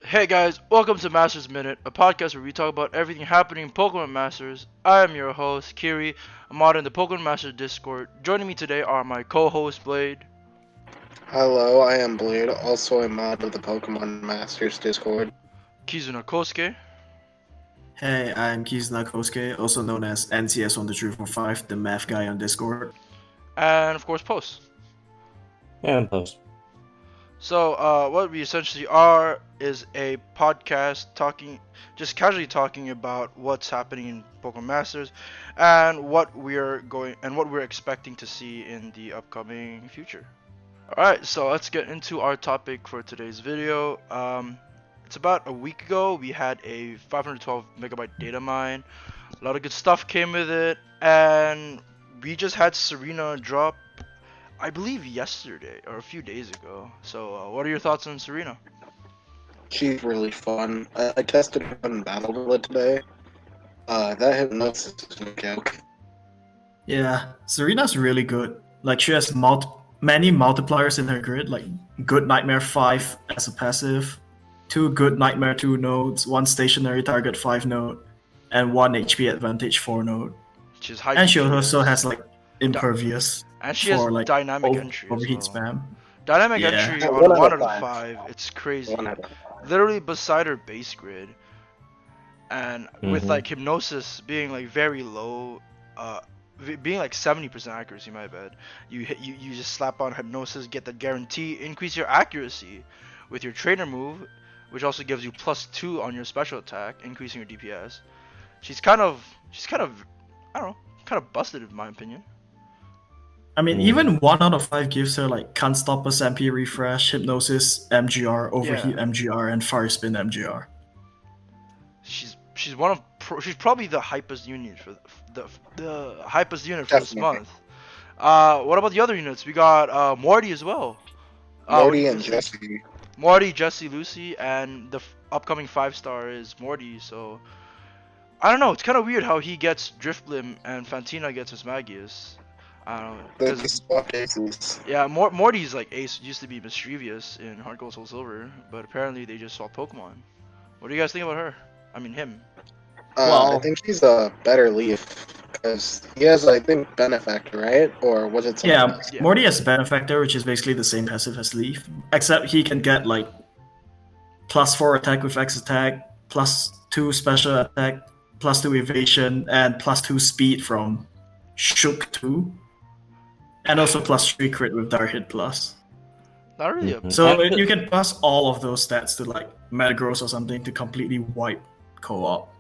Hey guys, welcome to Masters Minute, a podcast where we talk about everything happening in Pokemon Masters. I am your host, Kiri, a mod in the Pokemon Masters Discord. Joining me today are my co-host, Blade. Hello, I am Blade, also a mod of the Pokemon Masters Discord. Kizuna Kosuke. Hey, I'm Kizuna Kosuke, also known as NCS1345, the math guy on Discord. And of course, Post. Yeah, post. So, what we essentially are is a podcast just casually talking about what's happening in Pokemon Masters and what we're expecting to see in the upcoming future. Alright, so let's get into our topic for today's video. It's about a week ago, we had a 512 megabyte data mine. A lot of good stuff came with it, and we just had Serena drop, I believe yesterday or a few days ago. So, what are your thoughts on Serena? She's really fun. I tested her on Battle Villa today. That hypnosis is no joke. Yeah, Serena's really good. Like, she has many multipliers in her grid, like good Nightmare 5 as a passive, 2 good Nightmare 2 nodes, 1 stationary target 5 node, and 1 HP advantage 4 node. She's high And she DPS. also has, like, Impervious. And she has for, like, dynamic entry as overheat well. spam. Dynamic Yeah. entry Yeah, on 1 out 1 of out of 5. 5. It's crazy. 1 out of 5. Literally beside her base grid. And with like hypnosis being like very low, being like 70% accuracy, my bad. You just slap on hypnosis, get the guarantee, increase your accuracy with your trainer move, which also gives you +2 on your special attack, increasing your DPS. She's kind of I don't know, kind of busted in my opinion. I mean, even 1 out of 5 gives her, like, Can't Stop Us MP Refresh, Hypnosis, MGR, Overheat MGR, and Fire Spin MGR. She's she's probably the hypest unit for the hypest unit for this Definitely. month. What about the other units? We got Morty as well. Morty and Jessie. Morty, Jessie, Lucy, and the upcoming 5-star is Morty. So I don't know. It's kind of weird how he gets Drifblim and Fantina gets his Magius. I don't know. They 'Cause- swapped aces. yeah, Morty's like ace used to be mischievous in Heart Gold Soul Silver, but apparently they just swapped Pokemon. What do you guys think about her? I mean him. I Well- think she's a better Leaf, because he has, I think, Benefactor, right? Or was it something Yeah, else? Yeah. Morty has Benefactor, which is basically the same passive as Leaf, except he can get like +4 attack with X attack, +2 special attack, +2 evasion, and +2 speed from Shook 2, and also +3 crit with Dark Hit Plus. Not really a So you can pass all of those stats to like Metagross or something to completely wipe co-op.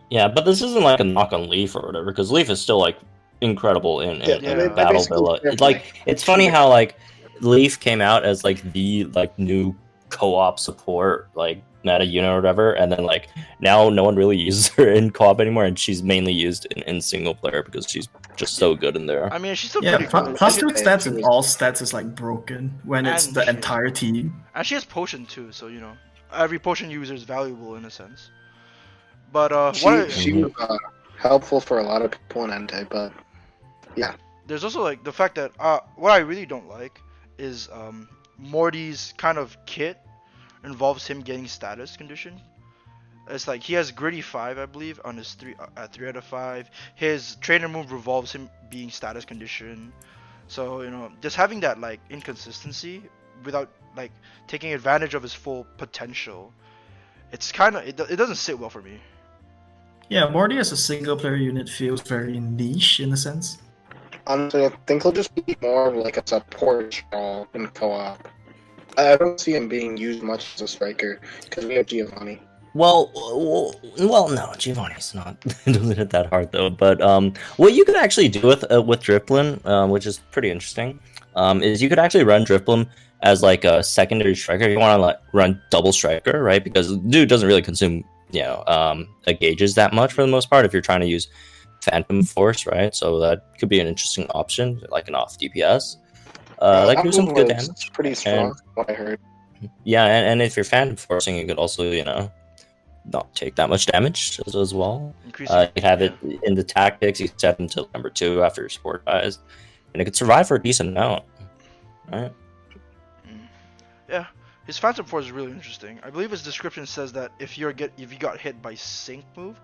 Yeah, but this isn't like a knock on Leaf or whatever, because Leaf is still like incredible in they Battle basically Villa. have, It's like it's funny how like Leaf came out as like the like new co-op support like meta unit or whatever, and then like now no one really uses her in co-op anymore, and she's mainly used in single player because she's just so good in there. I mean, she's still Yeah, pretty good. +2 stats in all stats is like broken when it's And the she- entire team. And she has potion too, so you know, every potion user is valuable in a sense. But She was helpful for a lot of people in Entei, but there's also like the fact that what I really don't like is Morty's kind of kit involves him getting status condition. It's like he has gritty 5, I believe, on his 3 out of 5. His trainer move revolves him being status condition. So you know, just having that like inconsistency without like taking advantage of his full potential, it's kind of it doesn't sit well for me. Yeah, Morty as a single player unit feels very niche in a sense. honestly, I think he'll just be more of like a support straw in co-op. I don't see him being used much as a striker, because we have Giovanni. Well, no, Giovanni's not doesn't hit that hard though. But what you could actually do with Drifblim, which is pretty interesting, is you could actually run Drifblim as like a secondary striker. If you want to like run double striker, right? Because dude doesn't really consume gauges that much for the most part. If you're trying to use Phantom Force, right? So that could be an interesting option, like an off DPS. That could do some good damage. It's pretty strong, what I heard. Yeah, and if you're Phantom Forcing, you could also not take that much damage as well. Increasing. You have it in the tactics. You set them to number 2 after your support dies, and it could survive for a decent amount. Right? Yeah, His Phantom Force is really interesting. I believe his description says that if you got hit by Sync move,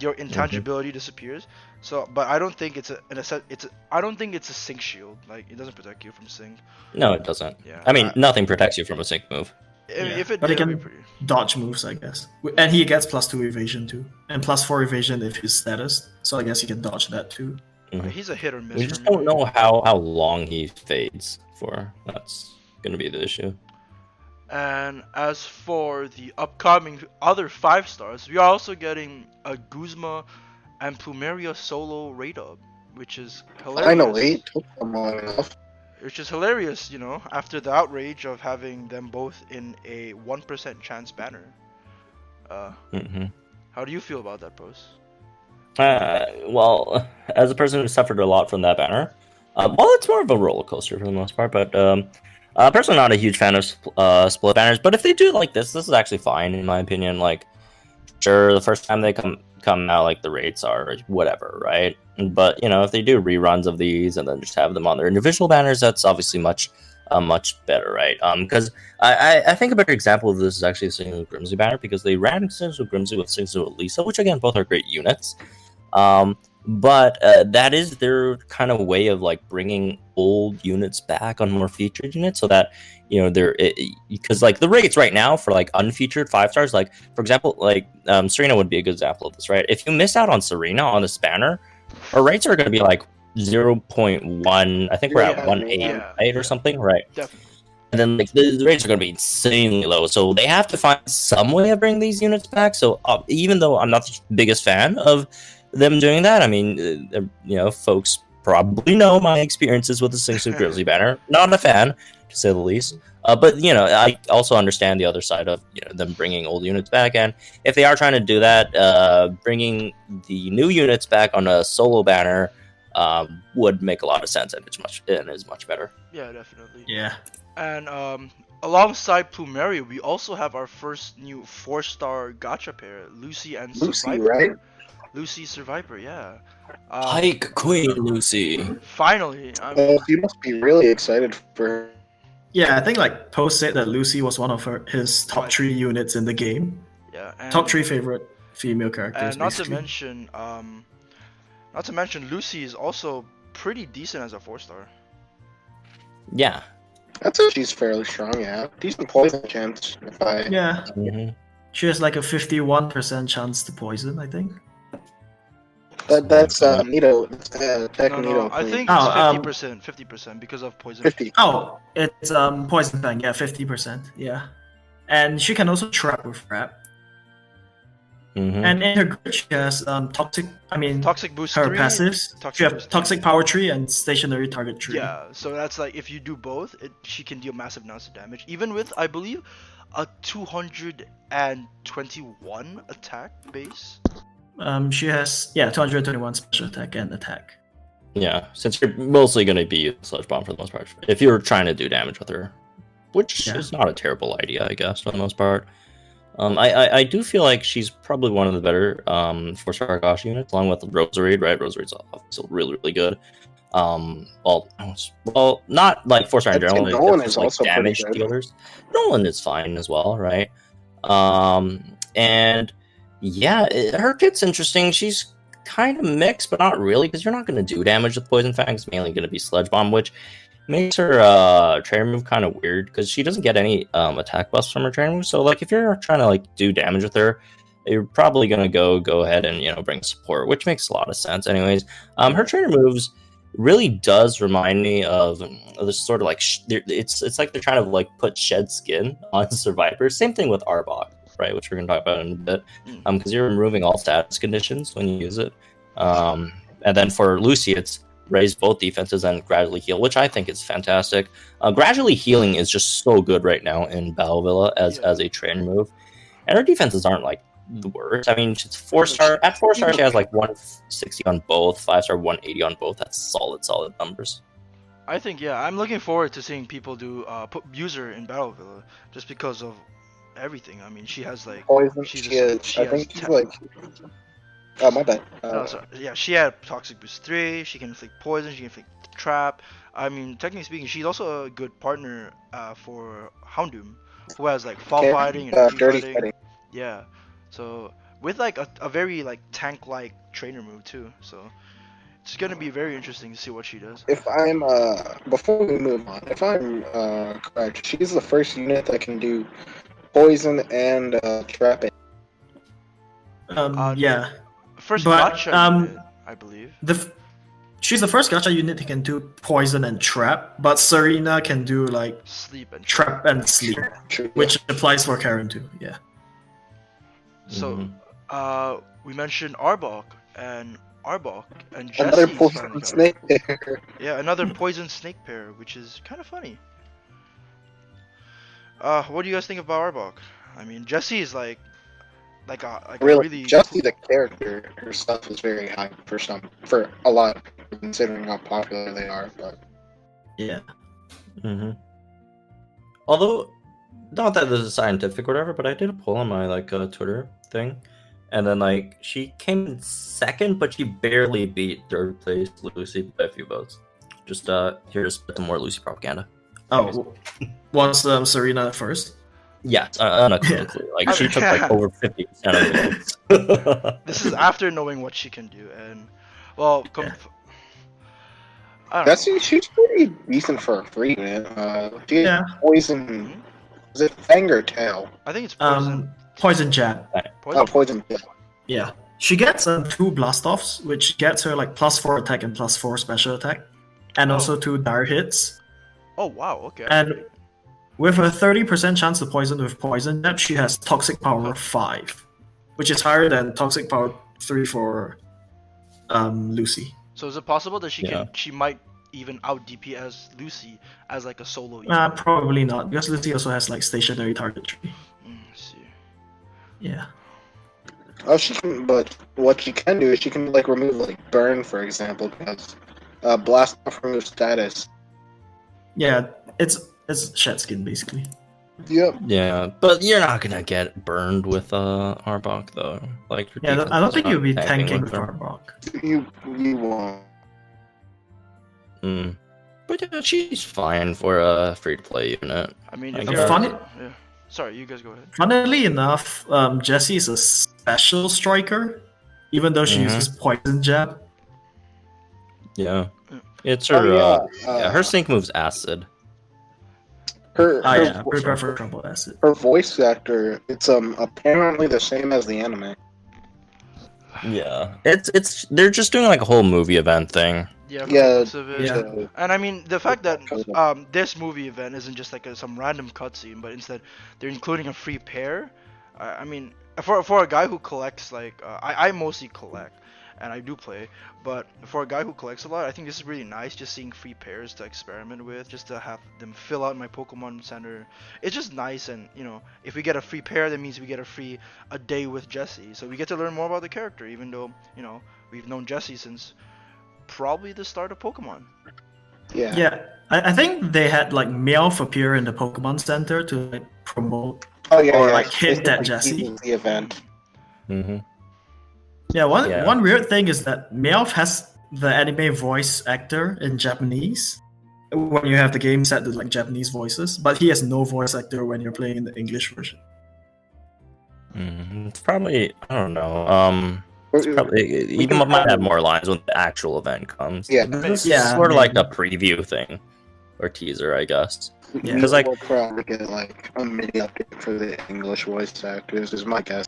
your intangibility disappears. So, but I don't think I don't think it's a Sync shield. Like it doesn't protect you from Sync. No, it doesn't. Yeah. I mean, nothing protects you from a sync move. I mean, if it but did, he it'd be can pretty. dodge moves, I guess. And he gets +2 evasion too, and +4 evasion if his status. So I guess he can dodge that too. He's a hit or miss. We just don't know how long he fades for. That's gonna be the issue. And as for the upcoming other 5 stars, we are also getting a Guzma and Plumeria solo raid up, which is hilarious. Finally, took them long enough. Which is hilarious, you know, after the outrage of having them both in a 1% chance banner. How do you feel about that post? Well, as a person who suffered a lot from that banner, well, it's more of a roller coaster for the most part, but personally not a huge fan of split banners, but if they do it like this is actually fine in my opinion. Like, sure, the first time they come out, like, the rates are whatever, right? But, you know, if they do reruns of these and then just have them on their individual banners, that's obviously much better, right? Because I think a better example of this is actually the Single Grimsby banner, because they ran Single Grimsby with Single Lisa, which again, both are great units. But that is their kind of way of like bringing old units back on more featured units, so that, you know, they're, because like the rates right now for like unfeatured 5 stars, like for example, like Serena would be a good example of this, right? If you miss out on Serena on this banner, our rates are going to be like 0.1. I think we're at 1.8, right, or something, right? Definitely. And then like the rates are going to be insanely low, so they have to find some way of bringing these units back. So even though I'm not the biggest fan of them doing that, I mean, you know, folks probably know my experiences with the Sing Grizzly banner. Not a fan, to say the least. But, you know, I also understand the other side of, you know, them bringing old units back. And if they are trying to do that, bringing the new units back on a solo banner would make a lot of sense, and is much better. Yeah, definitely. Yeah. And alongside Plumeria, we also have our first new 4-star gacha pair, Lucy and Survivor. Right? Lucy Survivor, yeah. Hike Queen Lucy. Finally. I mean, You must be really excited for her. Yeah, I think like Post said that Lucy was one of his top 3 units in the game. yeah. And, Top 3 favorite female characters. And not basically. to mention, Lucy is also pretty decent as a 4-star. Yeah. I'd say she's fairly strong, yeah. Decent poison chance. Yeah. Mm-hmm. She has like a 51% chance to poison, I think. That's Nito. Tech No, Nito. I think Oh, it's 50% because of poison. 50. Oh, it's poison fang, yeah, 50%. Yeah. And she can also trap with trap. Mm-hmm. And in her grid she has toxic boost her 3, passives. She has toxic power tree and stationary target tree. Yeah, so that's like if you do both, she can deal massive amounts of damage, even with, I believe, a 221 attack base. She has 221 special attack and attack. Yeah, since you're mostly going to be Sludge Bomb for the most part, if you're trying to do damage with her, which is not a terrible idea, I guess, for the most part. I do feel like she's probably one of the better 4-star Gacha units, along with Rosary, right? Rosary's also really, really good. Well, not like 4-star in general. Nolan is like also damage dealers. Nolan is fine as well, right? And yeah, her kit's interesting. She's kind of mixed, but not really, because you're not going to do damage with Poison Fang. It's mainly going to be Sludge Bomb, which makes her trainer move kind of weird, because she doesn't get any attack buffs from her trainer move. So like if you're trying to like do damage with her, you're probably going to go ahead and, you know, bring support, which makes a lot of sense. Anyways, her trainer moves really does remind me of this sort of like it's like they're trying to like put shed skin on Survivor. Same thing with Arbok, right, which we're going to talk about in a bit, because you're removing all status conditions when you use it. And then for Lucy, it's raise both defenses and gradually heal, which I think is fantastic. Gradually healing is just so good right now in Battle Villa as a trainer move, and her defenses aren't like the worst. I mean, she's 4-star. At 4-star, she has like 160 on both, 5-star 180 on both. That's solid numbers. I think, yeah, I'm looking forward to seeing people do use her in Battle Villa, just because of everything. I mean, she has like Poison. I think she's like. Oh, my bad. sorry. Yeah, she had Toxic Boost 3, she can inflict poison, she can inflict trap. I mean, technically speaking, she's also a good partner for Houndoom. who has like fall fighting and free dirty fighting. fighting. Yeah. So with like a very like tank-like trainer move too. So it's gonna be very interesting to see what she does. If I'm before we move on, if I'm correct, she's the first unit that can do poison and trapping. Yeah. First But, gacha unit, I believe. She's the first gacha unit that can do poison and trap, but Serena can do like Sleep and trap and sleep, True. which applies for Karen too. Yeah. So, we mentioned Arbok and Another Jessie. poison snake. Yeah, another poison snake pair, which is kind of funny. What do you guys think about Arbok? I mean, Jessie is like a really Jessie the character herself is very high for a lot of people, considering how popular they are. But Yeah. Although, not that this is scientific or whatever, but I did a poll on my like Twitter thing, and then like she came in second, but she barely beat third place Lucy by a few votes. Just here to spit some more Lucy propaganda. Oh, was Serena first? Yes, unequivocally. Like she took like over 50% of the votes. This is after knowing what she can do, and well, I don't know. Jessie, she's pretty decent for a free unit. She has poison. Is it Fang or Tail? I think it's poison. Poison jab. Oh, poison. Yeah. She gets 2 blast offs, which gets her like +4 attack and +4 special attack, and also 2 dire hits. Oh wow, okay. And with a 30% chance to poison with poison jab, she has toxic power 5, which is higher than toxic power 3 for Lucy. So is it possible that she might even out DPS Lucy as like a solo? Probably not, because Lucy also has like stationary targetry. Let's see. Yeah. Oh, she can. But what she can do is she can like remove like burn, for example, because blast off remove status. Yeah, it's shed skin basically. Yep. Yeah, but you're not gonna get burned with Arbok though. Like, Yeah, I don't think you'll be tanking with with her. Arbok. You won't. But yeah, she's fine for a free-to-play unit. I mean, I if guess. you're, Funny- yeah. Sorry, you guys go ahead. Funnily enough, Jessie is a special striker, even though she uses poison jab. Yeah, it's her. Oh, her sync moves acid. Prepare for trouble acid. Her voice actor, it's apparently the same as the anime. Yeah, it's they're just doing like a whole movie event thing. Yeah, Yeah, most of it. yeah. And I mean, the fact that this movie event isn't just like some random cutscene, but instead they're including a free pair. I mean, for a guy who collects, like I mostly collect, and I do play, but for a guy who collects a lot, I think this is really nice. Just seeing free pairs to experiment with, just to have them fill out my Pokemon Center. It's just nice, and you know, if we get a free pair, that means we get a day with Jessie, so we get to learn more about the character, even though you know we've known Jessie since probably the start of Pokemon. Yeah. Yeah, I think they had like Meowth appear in the Pokemon Center to like promote. Oh yeah. Or, yeah. like, hint It's at like Jessie. teasing the event. Mm-hmm. Yeah, one Yeah. one weird thing is that Meowth has the anime voice actor in Japanese when you have the game set to like Japanese voices, but he has no voice actor when you're playing in the English version. It's probably, I don't know. It's probably he might have more lines when the actual event comes. Yeah. This Yeah, is sort of maybe. like a preview thing or teaser, I guess. Yeah. Because like We'll probably get like a mini update for the English voice actors, is my guess.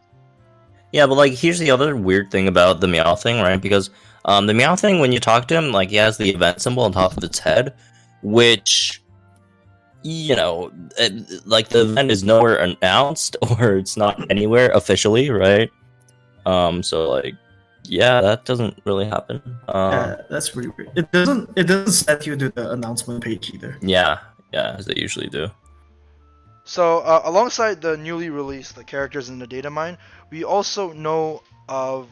yeah, but like here's the other weird thing about the Meow thing, right? Because the Meow thing, when you talk to him, like he has the event symbol on top of its head, which you know, like the event is nowhere announced or it's not anywhere officially, right? So like, yeah, that doesn't really happen. Yeah, that's really weird. It doesn't set you to the announcement page either. Yeah, as they usually do. So alongside the newly released characters in the Datamine, we also know of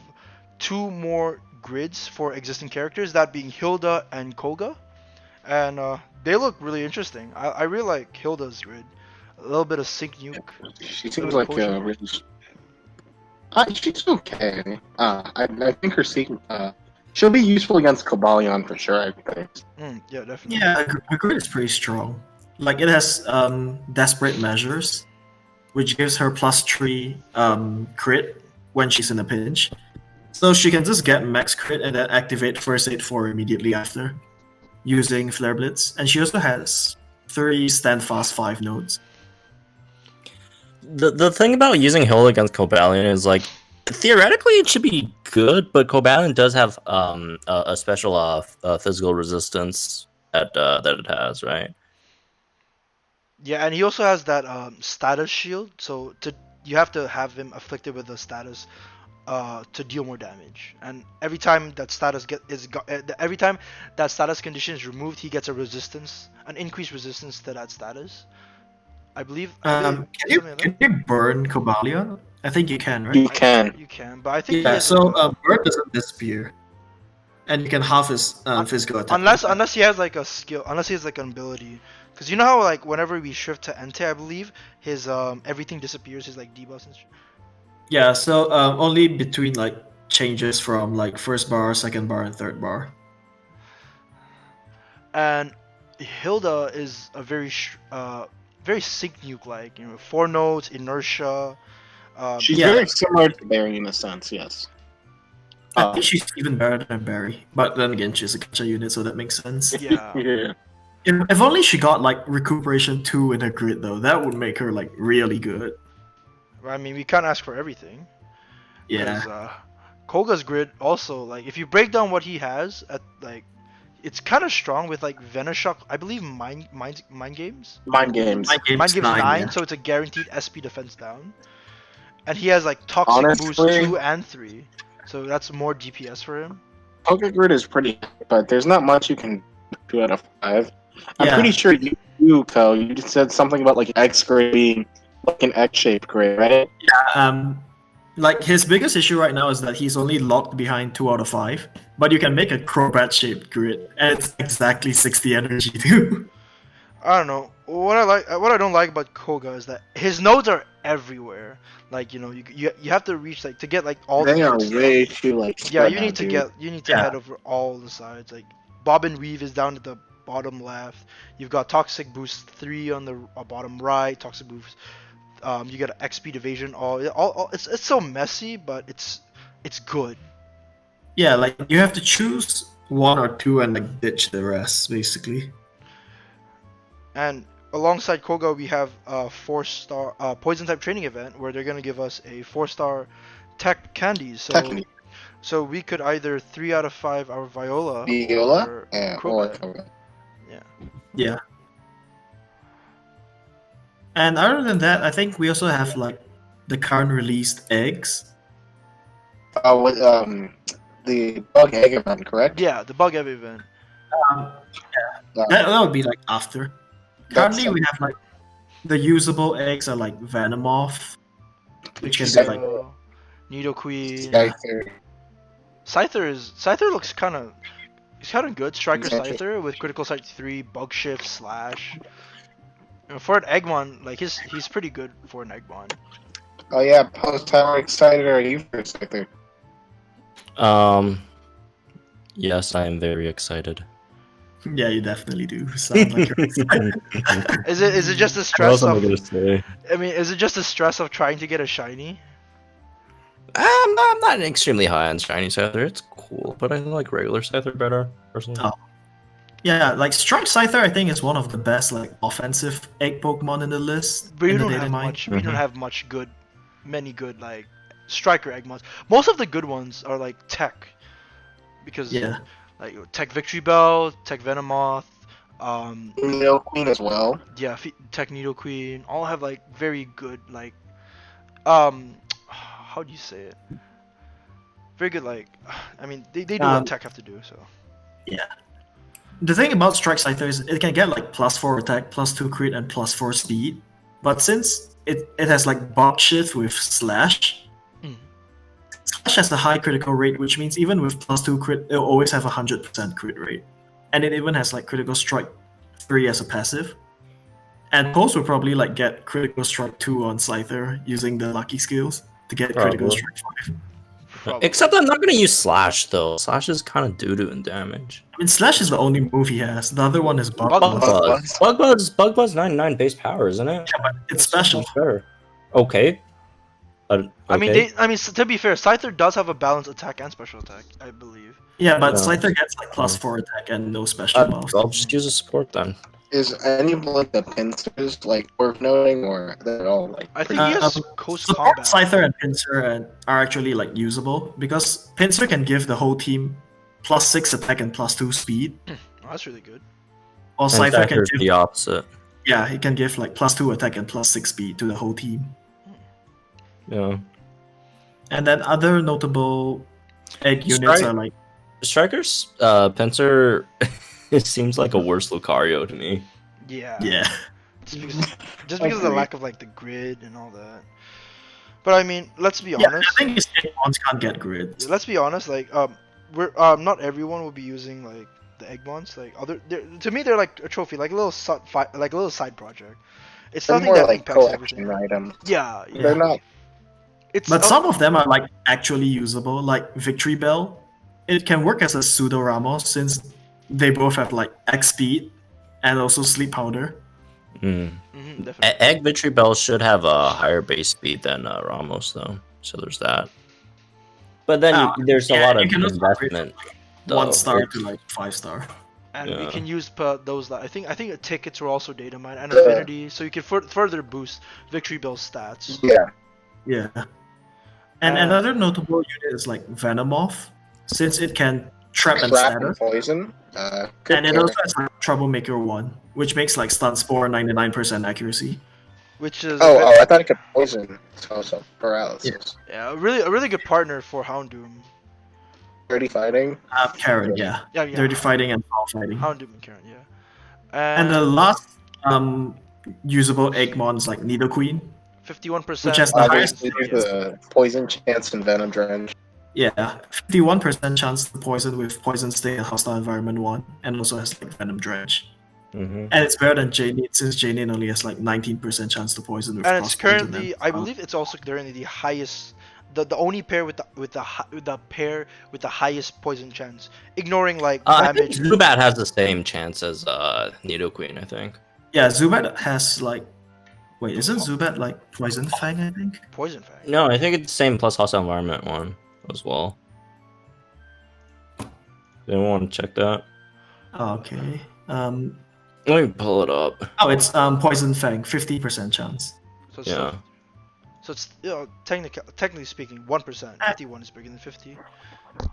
2 more grids for existing characters, that being Hilda and Koga, and they look really interesting. I really like Hilda's grid. A little bit of Sync Nuke. She seems like really. She's okay. I think her she'll be useful against Cobalion for sure. I think. Yeah, definitely. Yeah, her grid is pretty strong. Like it has desperate measures, which gives her +3 crit when she's in a pinch. So she can just get max crit and then activate First Aid 4 immediately after, using Flare Blitz. And she also has 3 Stand Fast 5 nodes. The thing about using Hill against Cobalion is like theoretically it should be good, but Cobalion does have a special physical resistance that it has, right? Yeah, and he also has that status shield, so you have to have him afflicted with a status to deal more damage. And every time that every time that status condition is removed, he gets an increased resistance to that status. I believe. Can you burn Cobalion? I think you can, right? You can. You can, but I think Yeah. So burn doesn't disappear, and you can half his physical attack. Unless he has like a skill, unless he has like an ability, because you know how like whenever we shift to Entei, I believe his everything disappears, his like debuffs and shit. Yeah. So only between like changes from like first bar, second bar, and third bar. And Hilda is a very sync nuke like, 4 nodes, inertia. She's very similar to Barry in a sense, yes. I think she's even better than Barry, but then again, she's a gacha unit, so that makes sense. Yeah. Yeah. If only she got like recuperation 2 in her grid, though, that would make her like really good. I mean, we can't ask for everything. Yeah. Koga's grid also, like, if you break down what he has at like, it's kind of strong with like Venoshock. I believe Mind Games. Mind Games. Mind Games 9, yeah. so it's a guaranteed SP defense down. And he has like Toxic Boost 2 and 3, so that's more DPS for him. Poker Grid is pretty, but there's not much you can do out of 5. I'm Yeah. pretty sure you, Ko, you just said something about like X grid being like an X-shaped grid, right? Like his biggest issue right now is that he's only locked behind 2 out of 5, but you can make a Crobat-shaped grid, and it's exactly 60 energy too. I don't know. What I don't like about Koga is that his nodes are everywhere. Like, you have to reach like to get like all. They the are nodes. way too like. Yeah, spread you need out, to dude. head over all the sides. Like Bob and Weave is down at the bottom left. You've got Toxic Boost 3 on the bottom right. Toxic Boost. You get XP evasion. All it's so messy, but it's good. Yeah, like you have to choose 1 or 2 and like ditch the rest, basically. And alongside Koga, we have a 4-star poison type training event where they're gonna give us a 4-star tech candies. So we could either 3 out of 5 our Viola. Or Crobat. Yeah. And other than that, I think we also have like the current released eggs. The bug egg event, correct? Yeah, the bug egg event. That would be like after. Currently, we have like the usable eggs are like Venomoth, which can be like Nidoqueen. Scyther looks kind of good. Striker Scyther with critical sight 3, bug shift, slash. For an Eggmon, like he's pretty good for an Eggmon. Oh yeah, Post, how excited are you for Scyther? Yes, I am very excited. Yeah, you definitely do. Sound like you're excited. Is it just the What stress else am I of? gonna say? I mean, is it just the stress of trying to get a shiny? I'm not extremely high on shiny Scyther. It's cool, but I like regular Scyther better, personally. Oh. Yeah, like Strike Scyther, I think is one of the best like offensive egg Pokemon in the list. But we in the don't have Datamine. much. We don't have many good like Striker Eggmons. Most of the good ones are like Tech, because like Tech Victory Bell, Tech Venomoth, Nidoqueen as well. Yeah, Tech Nidoqueen, all have like very good like how do you say it? Very good like I mean they do what Tech have to do, so. Yeah. The thing about Strike Scyther is it can get like +4 attack, +2 crit, and +4 speed. But since it has like bug shift with slash, slash has a high critical rate, which means even with +2 crit, it'll always have 100% crit rate. And it even has like critical strike 3 as a passive. And Pulse will probably like get critical strike 2 on Scyther using the lucky skills to get critical strike 5. Probably. Except I'm not gonna use Slash though. Slash is kind of doo-doo in damage. I mean, Slash is the only move he has. The other one is Bug Bug Buzz. Buzz. Bug Buzz 99 base power, isn't it? Yeah, but it's special. Sure. Okay. I mean, Okay. to be fair, Scyther does have a balanced attack and special attack, I believe. Yeah, but No. Scyther gets like +4 attack and no special buffs. I'll just use a support then. Is any of like the pincers like worth noting, or they're all like? I think he has close Support combat. Scyther and Pincer are actually like usable because Pincer can give the whole team +6 attack and +2 speed. Oh, that's really good. While And Scyther can Scyther's give the opposite. yeah, he can give like +2 attack and +6 speed to the whole team. Yeah. And then other notable egg units are like Strikers, Pincer, it seems like a worse Lucario to me. Yeah. yeah. Just because of the lack of like the grid and all that. But I mean, let's be Yeah, honest. I think his egg mons can't get grids. Let's be honest. Like, we're not everyone will be using like the Eggmons. Like to me, they're like a trophy, like a little side project. It's They're nothing more that like impacts collection everything. items. Yeah, yeah. They're not. It's But some of them are like actually usable, like Victory Bell. It can work as a pseudo Ramos since they both have like X speed and also sleep powder. definitely. Egg Victory Bell should have a higher base speed than Ramos, though. So there's that. But then there's a lot of you can also upgrade investment. from 1 star to like 5 star. And we Yeah. can use those. I think tickets were also Datamine and Affinity, so you can further boost Victory Bell's stats. Yeah. Yeah. And another notable unit is like Venomoth, since it can trap and Trap scatter. and poison. And it also has like Troublemaker 1, which makes like stun spore 99% accuracy. Which is I thought it could poison. So paralysis. yeah, a really good partner for Houndoom. Dirty fighting. Karen, yeah. Yeah. Dirty fighting and foul fighting. Houndoom and Karen, yeah. And the last usable Eggmon is like Nidoqueen. 51%. Which has the highest Obviously, there's the poison chance and venom drench. Yeah, 51% chance to poison with Poison Sting and Hostile Environment 1, and also has like Venom Drench. Mm-hmm. And it's better than Janine, since Janine only has like 19% chance to poison with And it's Cross Poison currently, and- I believe, it's also currently the highest, the only pair with the pair with the highest poison chance, ignoring like I think damage. Zubat has the same chance as Nidoqueen, I think. Yeah, Zubat has like. Wait, isn't Zubat like Poison Fang, I think? Poison Fang. No, I think it's the same plus Hostile Environment one as well. Anyone want to check that? Oh, okay. Let me pull it up. Oh, it's Poison Fang, 50% chance. So it's Yeah. So it's technically speaking, 1%. 51 is bigger than 50.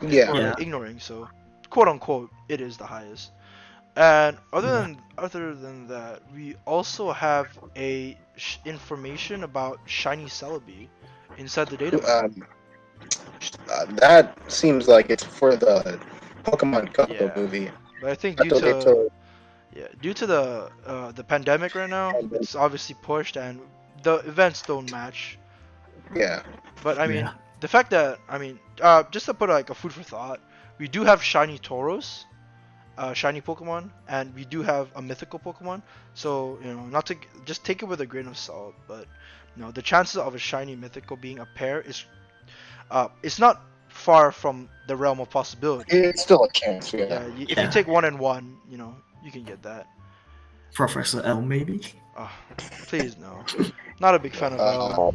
Yeah. Yeah. Ignoring, so quote unquote, it is the highest. And other than that, we also have a information about Shiny Celebi inside the database. That seems like it's for the Pokemon Go Yeah. movie. But I think That's what they told- due to the pandemic right now, it's obviously pushed and the events don't match. Yeah. But I mean, Yeah. the fact that just to put like a food for thought, we do have shiny Tauros, shiny Pokemon, and we do have a mythical Pokemon. So not to just take it with a grain of salt, but the chances of a shiny mythical being a pair is, it's not far from the realm of possibility. It's still a chance, yeah. Yeah, if you take 1 and 1, you can get that. Professor L, maybe? Oh, please no. Not a big fan of L.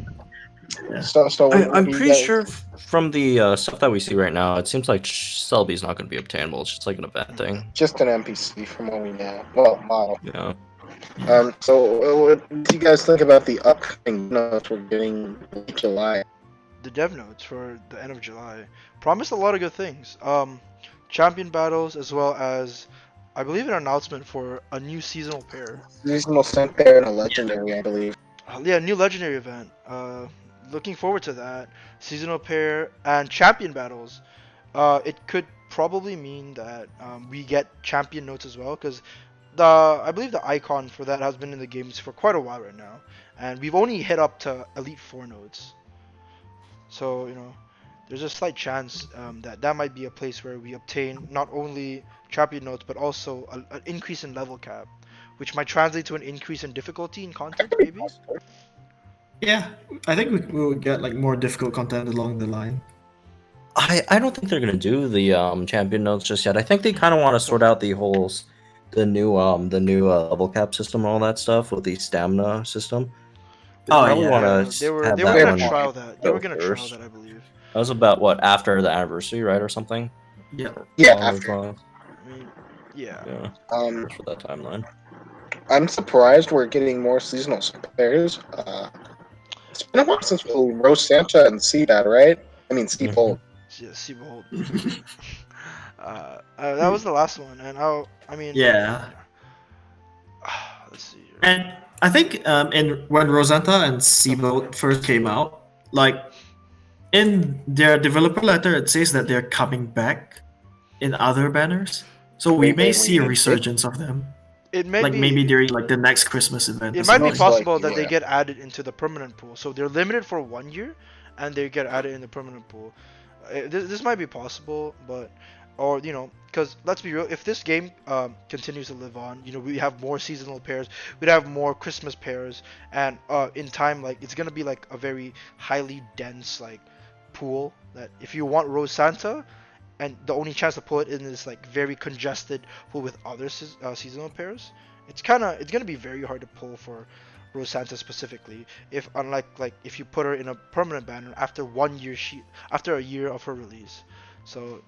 Yeah. So I'm you pretty guys- sure from the stuff that we see right now, it seems like Celebi's not going to be obtainable. It's just like an event thing. Just an NPC from what we know. Well, model. Yeah. So what do you guys think about the upcoming notes we're getting in July? The dev notes for the end of July promised a lot of good things. Champion battles, as well as, I believe, an announcement for a new seasonal pair. Seasonal Scent Pair and a Legendary, I believe. Yeah, new legendary event. Looking forward to that. Seasonal pair and champion battles. It could probably mean that we get champion notes as well, because I believe the icon for that has been in the games for quite a while right now, and we've only hit up to Elite 4 notes. So there's a slight chance that might be a place where we obtain not only champion notes but also an increase in level cap, which might translate to an increase in difficulty in content, maybe. Yeah, I think we will get like more difficult content along the line. I don't think they're going to do the champion notes just yet. I think they kind of want to sort out the new level cap system and all that stuff with the stamina system. They Oh, probably yeah. want Yeah, to they were have they were that gonna one trial that. They go were gonna trial first. that, I believe. That was about what, after the anniversary, right, or something? Yeah. Yeah, Along those after. lines. I mean, yeah. Yeah, Um, for that timeline. I'm surprised we're getting more seasonal pairs. It's been a while since Rose Santa and Seabat, right? I mean, Seabolt. Yeah, see, behold. That was the last one, and I mean, Yeah. let's see here. And I think in when Rosanta and Sibo first came out, like in their developer letter, it says that they're coming back in other banners. So we Wait, may wait, see a wait. resurgence of them, It might like maybe be. during like the next Christmas event or It might be Most something. possible likely, that they yeah. get added into the permanent pool. So they're limited for 1 year, and they get added in the permanent pool. This might be possible, but or because let's be real, if this game continues to live on, we have more seasonal pairs, we'd have more Christmas pairs, and in time, like it's gonna be like a very highly dense like pool that if you want Rose Santa, and the only chance to pull it in is like very congested pool with other seasonal pairs. It's gonna be very hard to pull for Rose Santa specifically. If unlike like if you put her in a permanent banner after 1 year after a year of her release. So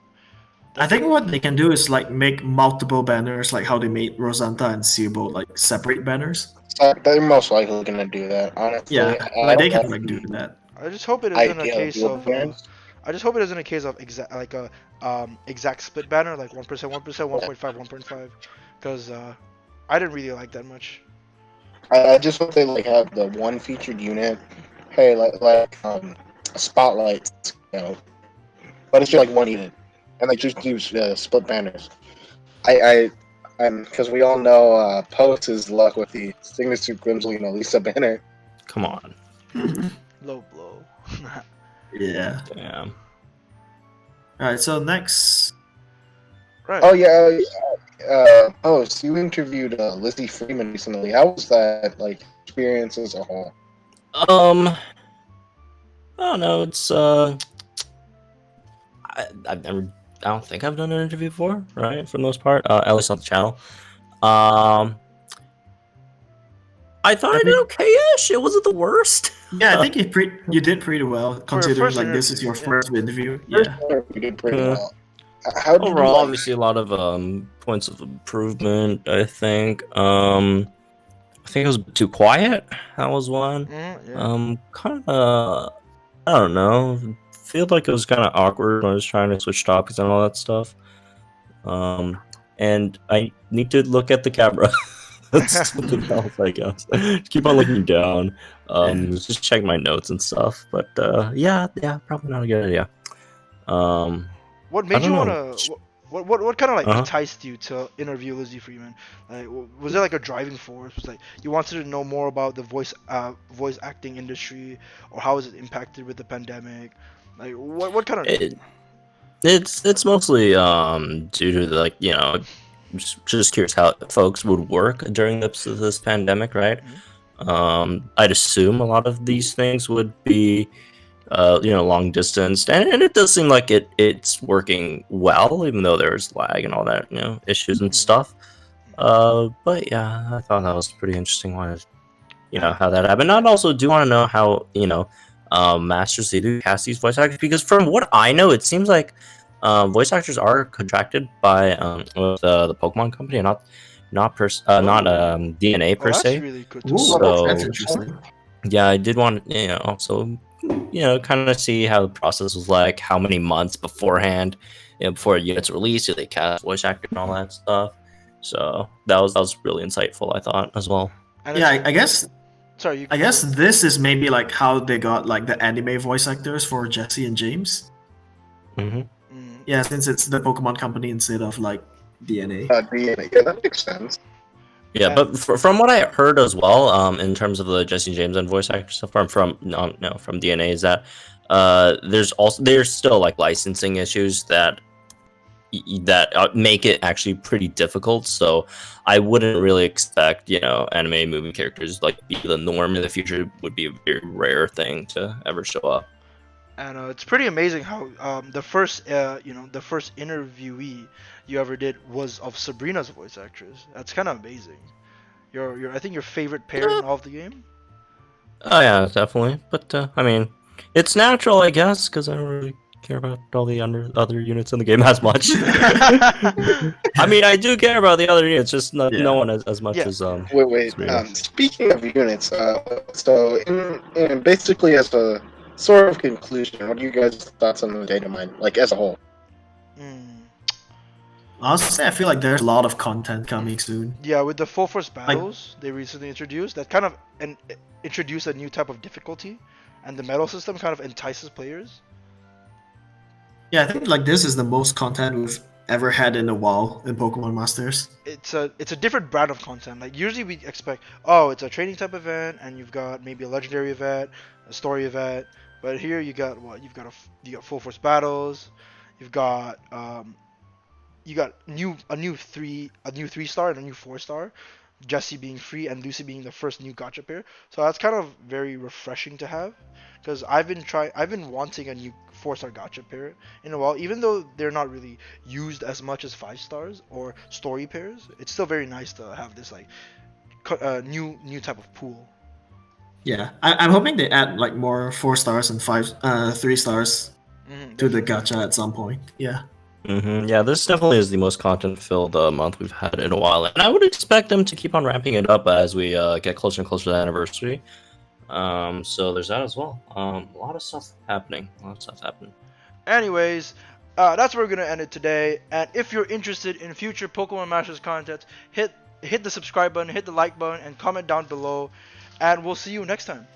I think what they can do is like make multiple banners, like how they made Rosanta and Sibo like separate banners. So they're most likely gonna do that. Honestly, Yeah, I like they don't can like like do the that. I just hope it isn't a idea of case dual of banners. I just hope it isn't a case of exact split banner like 1%, 1%, 1.5, 1.5, because I didn't really like that much. I just hope they like have the one featured unit. Hey, spotlights, but it's just like one unit, and they just use split banners. Because we all know Post luck with the Signature Grimsley and Elisa banner. Come on. Low blow. Yeah. Damn. All right. So next, Right. Oh yeah, Post, you interviewed Lizzie Freeman recently. How was that like experience as a whole? I don't know. It's I've never. I don't think I've done an interview before, right? For the most part, at least on the channel. I thought I did okay-ish. It wasn't the worst. yeah, I think you did pretty well considering first like this is your interview, yeah. first interview. Yeah. You did pretty Yeah. well. How did you Overall, like? obviously, a lot of points of improvement. I think. I think it was too quiet. That was one. Yeah. Kind of. I don't know. Feel like it was kind of awkward when I was trying to switch topics and all that stuff. And I need to look at the camera. That's something else, I guess. Just keep on looking down. Just check my notes and stuff. But yeah, probably not a good idea. What I made you don't want know. to? What kind of like Uh-huh. enticed you to interview Lizzie Freeman? Like, was there like a driving force? Was like you wanted to know more about the voice acting industry, or how is it impacted with the pandemic? Like, what kind of? It's mostly due to like just curious how folks would work during this pandemic, right? I'd assume a lot of these things would be long distance, and it does seem like it's working well, even though there's lag and all that issues and stuff. But yeah, I thought that was pretty interesting. Wanted how that happened. I also do want to know how Masters they do cast these voice actors, because from what I know, it seems like voice actors are contracted by with the Pokemon company, and not DNA per That's se. really good. Ooh, So- that's interesting. Yeah, I did want also kind of see how the process was like, how many months beforehand, before a unit's released, do they cast voice actor and all that stuff. So that was really insightful, I thought, as well. And Yeah, it's- I guess Sorry, I guess this is maybe like how they got like the anime voice actors for Jessie and James. Mm-hmm. Yeah, since it's the Pokemon company instead of like DNA. DNA. Yeah, that makes sense. Yeah, but from what I heard as well, in terms of the Jesse James and voice actor stuff from DNA, is that there's still like licensing issues that make it actually pretty difficult. So I wouldn't really expect anime movie characters like be the norm in the future. It would be a very rare thing to ever show up. And it's pretty amazing how the first interviewee you ever did was of Sabrina's voice actress. That's kind of amazing. I think your favorite pair in all of the game. Oh yeah, definitely. But I mean, it's natural, I guess, because I don't really care about all the other units in the game as much. I mean, I do care about the other units, just no one as much Yeah. as Wait. Serena. Speaking of units, so in basically as a sort of conclusion, what are you guys' thoughts on the data mine, like as a whole? Mm. Honestly, I feel like there's a lot of content coming soon. Yeah, with the full force Like, battles they recently introduced, that kind of introduced a new type of difficulty, and the medal system kind of entices players. yeah, I think like this is the most content we've ever had in a while in Pokemon Masters. It's a different brand of content. Like usually we expect, oh, it's a training type event, and you've got maybe a legendary event, a story event. But here you got what? You got full force battles, you've got you got a new 3 star and a new 4 star. Jessie being free and Lucy being the first new gacha pair. So that's kind of very refreshing to have, because I've been wanting a new 4 star gacha pair in a while. Even though they're not really used as much as 5 stars or story pairs, it's still very nice to have this like new type of pool. Yeah, I'm hoping they add like more 4 stars and 3 stars to the Definitely. gacha at some point. Yeah. Yeah, this definitely is the most content-filled month we've had in a while, and I would expect them to keep on ramping it up as we get closer and closer to the anniversary. So there's that as well. A lot of stuff happening. A lot of stuff happening. Anyways, that's where we're gonna end it today. And if you're interested in future Pokemon Masters content, hit the subscribe button, hit the like button, and comment down below. And we'll see you next time.